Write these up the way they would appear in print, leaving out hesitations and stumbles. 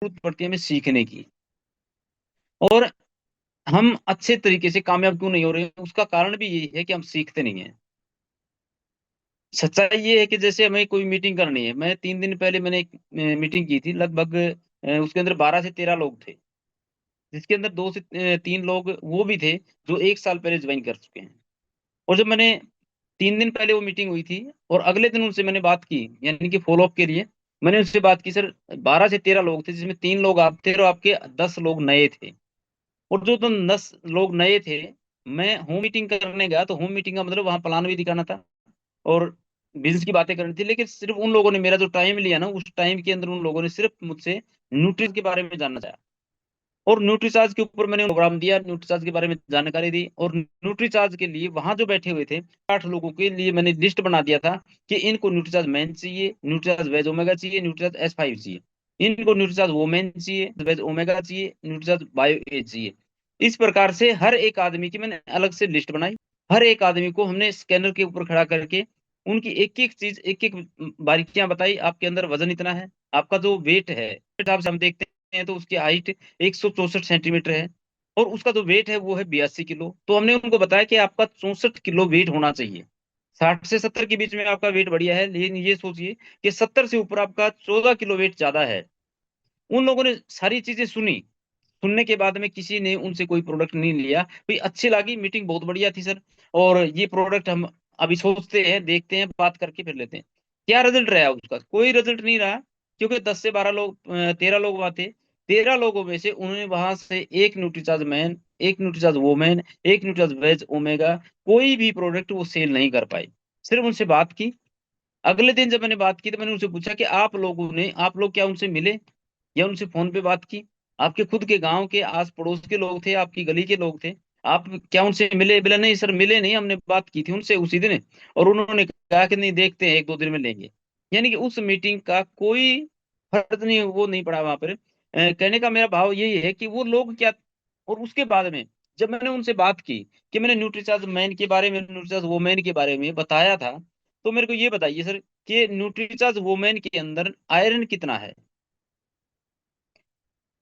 जरूरत पड़ती है हमें सीखने की। और हम अच्छे तरीके से कामयाब क्यों नहीं हो रहे हैं, उसका कारण भी यही है कि हम सीखते नहीं है। सच्चाई ये है कि जैसे हमें कोई मीटिंग करनी है, मैं 3 दिन पहले मैंने एक मीटिंग की थी, लगभग उसके अंदर 12 से 13 लोग थे, जिसके अंदर 2 से 3 लोग वो भी थे जो 1 साल पहले ज्वाइन कर चुके हैं। और जब मैंने 3 दिन पहले वो मीटिंग हुई थी और अगले दिन उनसे मैंने बात की, यानी कि फॉलोअप के लिए मैंने उनसे बात की, सर 12 से 13 लोग थे जिसमें 3 लोग आप थे और आपके 10 लोग नए थे। और जो तुम 10 लोग नए थे, मैं होम मीटिंग करने गया तो होम मीटिंग का मतलब वहां प्लान भी दिखाना था और बिजनेस की बातें करनी थी, लेकिन सिर्फ उन लोगों ने मेरा जो टाइम लिया ना, उस टाइम के अंदर उन लोगों ने सिर्फ मुझसे न्यूट्रिशन के बारे में जानना चाहा। और न्यूट्रीचार्ज के ऊपर मैंने प्रोग्राम दिया, न्यूट्रीचार्ज के बारे में जानकारी दी, और न्यूट्रीचार्ज के लिए वहां जो बैठे हुए थे 8 लोगों के लिए मैंने लिस्ट बना दिया था कि इनको न्यूट्रीचार्ज मैन चाहिए, न्यूट्रीचार्ज वेज ओमेगा चाहिए, न्यूट्रीचार्ज S5 चाहिए, इनको न्यूट्रीचार्ज वोमेन चाहिए, वेज ओमेगा चाहिए, न्यूट्रीचार्ज बायो एज चाहिए। इस प्रकार से हर एक आदमी की मैंने अलग से लिस्ट बनाई। हर एक आदमी को हमने स्कैनर के ऊपर खड़ा करके उनकी एक एक चीज, एक एक बारीकियां बताई। आपके अंदर वजन इतना है, आपका जो वेट है हिसाब से हम देखते हैं तो उसकी हाइट 164 सेंटीमीटर है, और उसका जो वेट है वो है 82 किलो। तो हमने उनको बताया कि आपका 64 किलो वेट होना चाहिए। 60 से 70 के बीच में आपका वेट बढ़िया है, लेकिन ये सोचिए कि 70 से ऊपर आपका 14 किलो वेट ज्यादा है। उन लोगों ने सारी चीजें सुनी। सुनने के बाद में किसी ने उनसे कोई प्रोडक्ट नहीं लिया, भाई अच्छी लगी, मीटिंग बहुत बढ़िया थी सर, और ये प्रोडक्ट हम अभी सोचते हैं, देखते हैं, बात करके फिर लेते हैं। क्या रिजल्ट रहा उसका? कोई रिजल्ट नहीं रहा, क्योंकि 10 से 12 लोग 13 लोग वहां थे। 13 लोगों में से उन्होंने वहां से एक न्यूट्रीचार्ज मैन, एक न्यूट्रीचार्ज वोमेन, एक न्यूट्रीचार्ज वेज ओमेगा, कोई भी प्रोडक्ट वो सेल नहीं कर पाए। सिर्फ उनसे बात की। अगले दिन जब मैंने बात की तो मैंने उनसे पूछा कि आप लोग क्या उनसे मिले या उनसे फोन पे बात की? आपके खुद के गांव के आस पड़ोस के लोग थे, आपकी गली के लोग थे, आप क्या उनसे मिले? बोला नहीं सर, मिले नहीं, हमने बात की थी उनसे उसी दिन, और उन्होंने कहा कि नहीं, देखते हैं, 1-2 दिन में लेंगे। यानी कि उस मीटिंग का कोई फर्क नहीं, वो नहीं पड़ा वहां पर। कहने का मेरा भाव यही है कि वो लोग क्या। और उसके बाद में जब मैंने उनसे बात की कि मैंने न्यूट्रीचार्ज मैन के बारे में, न्यूट्रीचार्ज वोमेन के बारे में बताया था, तो मेरे को ये बताइए सर कि न्यूट्रीचार्ज वोमेन के अंदर आयरन कितना है?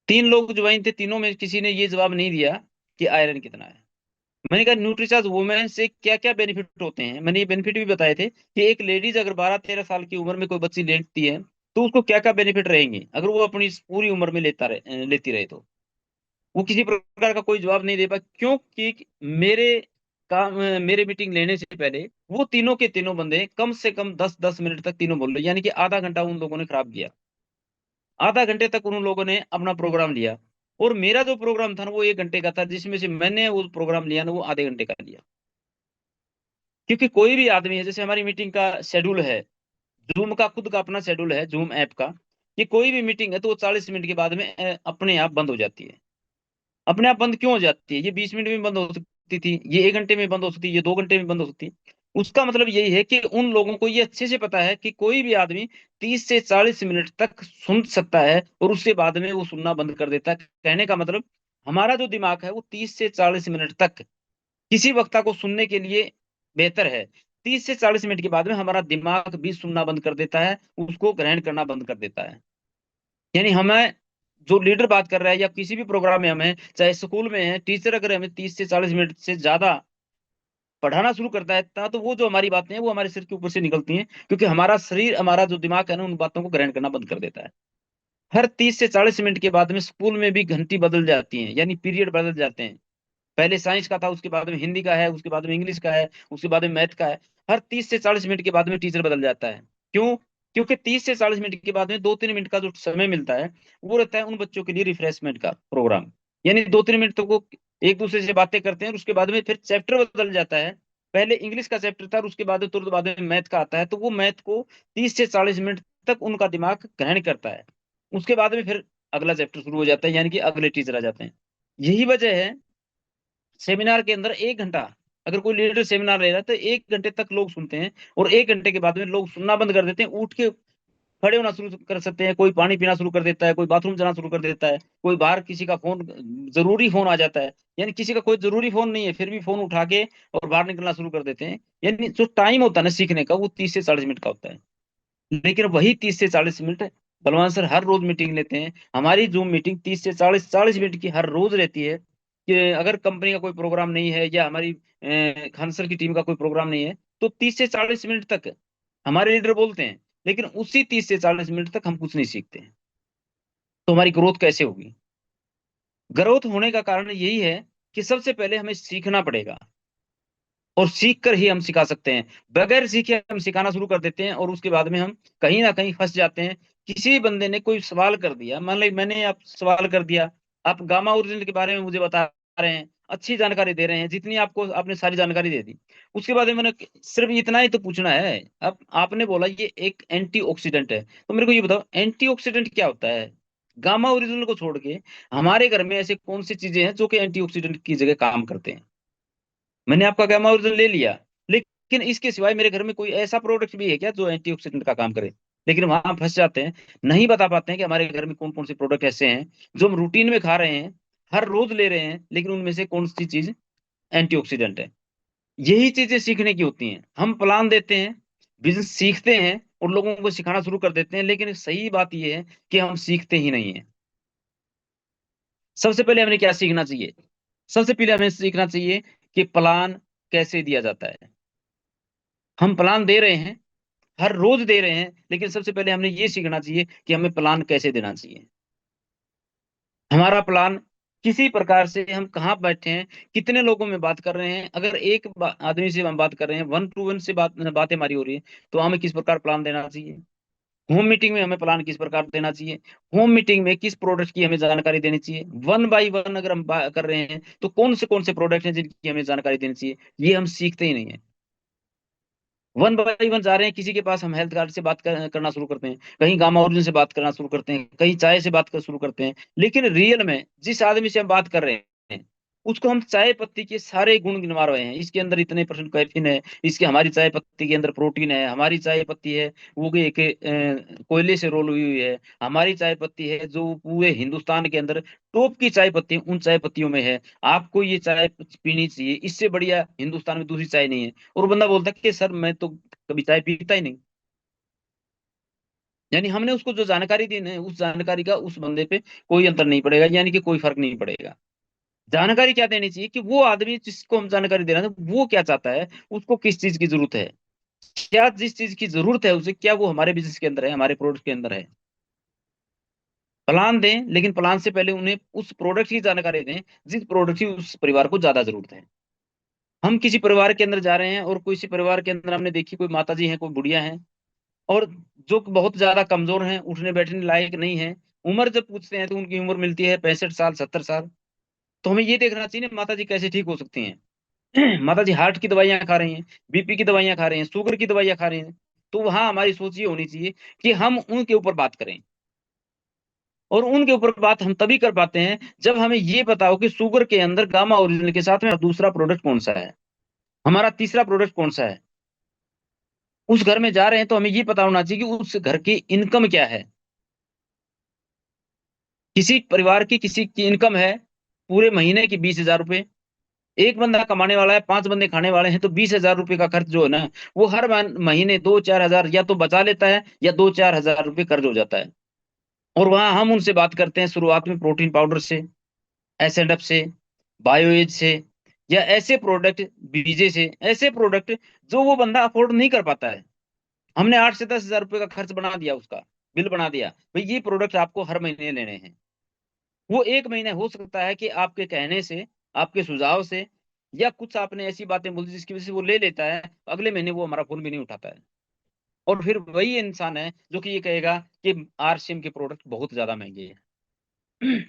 3 लोग ज्वाइन थे, तीनों में किसी ने ये जवाब नहीं दिया कि आयरन कितना है। मैंने कहा न्यूट्रीचार्ज वुमेन से क्या क्या बेनिफिट होते हैं, मैंने ये बेनिफिट भी बताए थे कि एक लेडीज अगर 12-13 साल की उम्र में कोई बच्ची लेती है तो उसको क्या क्या बेनिफिट रहेंगे अगर वो अपनी इस पूरी उम्र में लेती रहे तो। वो किसी प्रकार का कोई जवाब नहीं दे पाया, क्योंकि मेरे मेरे मीटिंग लेने से पहले वो तीनों के तीनों बंदे कम से कम 10-10 मिनट तक तीनों बोल रहे, यानी कि आधा घंटा उन लोगों ने खराब किया। आधा घंटे तक उन लोगों ने अपना प्रोग्राम लिया, और मेरा जो प्रोग्राम था ना वो 1 घंटे का था, जिसमें से मैंने वो प्रोग्राम लिया ना वो आधे घंटे का लिया। क्योंकि कोई भी आदमी है, जैसे हमारी मीटिंग का शेड्यूल है, जूम का खुद का अपना शेड्यूल है, जूम ऐप का, कि कोई भी मीटिंग है तो वो 40 मिनट के बाद में अपने आप बंद हो जाती है। अपने आप बंद क्यों हो जाती है? ये 20 मिनट में बंद हो सकती थी, ये 1 घंटे में बंद हो सकती है, ये 2 घंटे में बंद हो सकती है। उसका मतलब यही है कि उन लोगों को ये अच्छे से पता है कि कोई भी आदमी 30 से 40 मिनट तक सुन सकता है और उसके बाद में वो सुनना बंद कर देता है। कहने का मतलब हमारा जो दिमाग है वो 30 से 40 मिनट तक किसी वक्ता को सुनने के लिए बेहतर है। 30 से 40 मिनट के बाद में हमारा दिमाग भी सुनना बंद कर देता है, उसको ग्रहण करना बंद कर देता है। यानी हमें, जो लीडर बात कर रहा है या किसी भी प्रोग्राम में हमें, चाहे स्कूल में है, टीचर अगर हमें 30 से 40 मिनट से ज्यादा पढ़ाना शुरू करता है तो वो जो हमारी बातें हैं वो हमारे सिर के ऊपर से निकलती हैं, क्योंकि हमारा शरीर, हमारा जो दिमाग है ना, उन बातों को ग्रहण करना बंद कर देता है। हर 30 से 40 मिनट के बाद में स्कूल में भी घंटी बदल जाती है, यानी पीरियड बदल जाते हैं। पहले साइंस का था, उसके बाद में हिंदी का है, उसके बाद में इंग्लिश का है, उसके बाद में मैथ का है। हर 30 से 40 मिनट के बाद में टीचर बदल जाता है। क्यों? क्योंकि 30 से 40 मिनट के बाद में 2-3 मिनट का जो समय मिलता है वो रहता है उन बच्चों के लिए रिफ्रेशमेंट का प्रोग्राम। यानी 2-3 मिनट तक वो एक दूसरे से बातें करते हैं, और उसके बाद में फिर चैप्टर बदल जाता है। पहले इंग्लिश का चैप्टर था और उसके बाद तुरंत बाद में मैथ का आता है, तो वो मैथ को 30 से 40 मिनट तक उनका दिमाग ग्रहण करता है। उसके बाद में फिर अगला चैप्टर शुरू हो जाता है, यानी कि अगले टीचर आ जाते हैं। यही वजह है सेमिनार के अंदर 1 घंटा, अगर कोई लीडर सेमिनार ले रहा है तो 1 घंटे तक लोग सुनते हैं, और 1 घंटे के बाद में लोग सुनना बंद कर देते हैं, उठ के खड़े होना शुरू कर सकते हैं, कोई पानी पीना शुरू कर देता है, कोई बाथरूम जाना शुरू कर देता है, कोई बाहर किसी का फोन, जरूरी फोन आ जाता है, यानी किसी का कोई जरूरी फोन नहीं है फिर भी फोन उठा के और बाहर निकलना शुरू कर देते हैं। यानी जो टाइम होता है ना सीखने का वो 30 से 40 मिनट का होता है, लेकिन वही 30 से 40 मिनट बलवान सर हर रोज मीटिंग लेते हैं। हमारी जूम मीटिंग 30 से 40 मिनट की हर रोज रहती है, कि अगर कंपनी का कोई प्रोग्राम नहीं है या हमारी खान सर की टीम का कोई प्रोग्राम नहीं है, तो 30 से 40 मिनट तक हमारे लीडर बोलते हैं, लेकिन उसी 30 से 40 मिनट तक हम कुछ नहीं सीखते हैं। तो हमारी ग्रोथ कैसे होगी? ग्रोथ होने का कारण यही है कि सबसे पहले हमें सीखना पड़ेगा, और सीख कर ही हम सिखा सकते हैं। बगैर सीखे हम सिखाना शुरू कर देते हैं, और उसके बाद में हम कहीं ना कहीं फंस जाते हैं। किसी बंदे ने कोई सवाल कर दिया, मान लो मैंने आप सवाल कर दिया, आप गामा ओरिजिनल के बारे में मुझे बता रहे हैं, अच्छी जानकारी दे रहे हैं, जितनी आपको आपने सारी जानकारी दे दी। उसके बाद में मैंने सिर्फ इतना ही तो पूछना है। अब आपने बोला ये एक एंटीऑक्सीडेंट है, तो मेरे को ये बताओ एंटीऑक्सीडेंट क्या होता है? गामा ओरिजिनल को छोड़ के हमारे घर में ऐसे कौन सी चीजें हैं जो कि एंटीऑक्सीडेंट की जगह काम करते हैं? मैंने आपका गामा ओरिजिन ले लिया, लेकिन इसके सिवाय मेरे घर में कोई ऐसा प्रोडक्ट भी है क्या जो एंटीऑक्सीडेंट का काम करे? लेकिन वहां फंस जाते हैं, नहीं बता पाते हैं कि हमारे घर में कौन कौन से प्रोडक्ट ऐसे हैं जो हम रूटीन में खा रहे हैं, हर रोज ले रहे हैं, लेकिन उनमें से कौन सी चीज एंटीऑक्सीडेंट है। यही चीजें सीखने की होती हैं। हम प्लान देते हैं, बिजनेस सीखते हैं और लोगों को सिखाना शुरू कर देते हैं, लेकिन सही बात यह है कि हम सीखते ही नहीं है। सबसे पहले हमें क्या सीखना चाहिए? सबसे पहले हमें सीखना चाहिए कि प्लान कैसे दिया जाता है। हम प्लान दे रहे हैं, हर रोज दे रहे हैं, लेकिन सबसे पहले हमने ये सीखना चाहिए कि हमें प्लान कैसे देना चाहिए। हमारा प्लान किसी प्रकार से, हम कहाँ बैठे हैं, कितने लोगों में बात कर रहे हैं, अगर एक आदमी से हम बात कर रहे हैं, 1 to 1 से बातें हमारी हो रही है, तो हमें किस प्रकार प्लान देना चाहिए। होम मीटिंग में हमें प्लान किस प्रकार देना चाहिए। होम मीटिंग में किस प्रोडक्ट की हमें जानकारी देनी चाहिए। 1 by 1 अगर हम कर रहे हैं, तो कौन से प्रोडक्ट हैं जिनकी हमें जानकारी देनी चाहिए, ये हम सीखते ही नहीं है। 1 by 1 जा रहे हैं, किसी के पास हम हेल्थ कार्ड से करना शुरू करते हैं, कहीं गामा ओरिजिन से बात करना शुरू करते हैं, कहीं चाय से बात करना शुरू करते हैं, लेकिन रियल में जिस आदमी से हम बात कर रहे हैं, उसको हम चाय पत्ती के सारे गुण गिनवा रहे हैं। इसके अंदर इतने परसेंट कैफीन है, इसके हमारी चाय पत्ती के अंदर प्रोटीन है, हमारी चाय पत्ती है वो कि एक कोयले से रोल हुई हुई है, हमारी चाय पत्ती है जो पूरे हिंदुस्तान के अंदर टॉप की चाय पत्ती उन चाय पत्तियों में है। आपको ये चाय पीनी चाहिए, इससे बढ़िया हिंदुस्तान में दूसरी चाय नहीं है। और बंदा बोलता है कि सर मैं तो कभी चाय पीता ही नहीं। यानी हमने उसको जो जानकारी दी ना, उस जानकारी का उस बंदे पे कोई अंतर नहीं पड़ेगा, यानी कि कोई फर्क नहीं पड़ेगा। जानकारी क्या देनी चाहिए कि वो आदमी जिसको हम जानकारी दे रहे हैं वो क्या चाहता है, उसको किस चीज की जरूरत है, क्या जिस चीज की जरूरत है उसे, क्या वो हमारे बिजनेस के अंदर है, हमारे प्रोडक्ट के अंदर है। प्लान दें, लेकिन प्लान से पहले उन्हें उस प्रोडक्ट की जानकारी दें जिस प्रोडक्ट की उस परिवार को ज्यादा जरूरत है। हम किसी परिवार के अंदर जा रहे हैं, और किसी परिवार के अंदर हमने देखी कोई माता जी हैं, कोई बुढ़िया हैं, और जो बहुत ज्यादा कमजोर हैं, उठने बैठने लायक नहीं है। उम्र जब पूछते हैं तो उनकी उम्र मिलती है 65 साल 70 साल। तो हमें ये देखना चाहिए ना, माता जी कैसे ठीक हो सकती हैं। माता जी हार्ट की दवाइयां खा रही हैं, बीपी की दवाइयां खा रही हैं, शुगर की दवाइयां खा रही हैं। तो वहां हमारी सोच ये होनी चाहिए कि हम उनके ऊपर बात करें, और उनके ऊपर बात हम तभी कर पाते हैं जब हमें ये पता हो कि शुगर के अंदर गामा ओरिजिनल के साथ में दूसरा प्रोडक्ट कौन सा है, हमारा तीसरा प्रोडक्ट कौन सा है। उस घर में जा रहे हैं तो हमें ये पता होना चाहिए कि उस घर की इनकम क्या है। किसी परिवार की किसी की इनकम है पूरे महीने की 20,000 रुपए, एक बंदा कमाने वाला है, 5 बंदे खाने वाले हैं, तो 20,000 रुपए का खर्च जो है ना, वो हर महीने 2-4 हजार या तो बचा लेता है, या 2-4 हजार रुपए कर्ज हो जाता है। और वहां हम उनसे बात करते हैं शुरुआत में प्रोटीन पाउडर से, एस एंड एफ से, बायोएज से, या ऐसे प्रोडक्ट, बीजे से, ऐसे प्रोडक्ट जो वो बंदा अफोर्ड नहीं कर पाता है। हमने 8 से 10 हजार रुपए का खर्च बना दिया, उसका बिल बना दिया, भाई ये प्रोडक्ट आपको हर महीने लेने हैं। वो एक महीने हो सकता है कि आपके कहने से, आपके सुझाव से, या कुछ आपने ऐसी बातें बोल दी जिसकी वजह से वो ले लेता है, अगले महीने वो हमारा फोन भी नहीं उठाता है। और फिर वही इंसान है जो कि ये कहेगा कि आरसीएम के प्रोडक्ट बहुत ज्यादा महंगे हैं।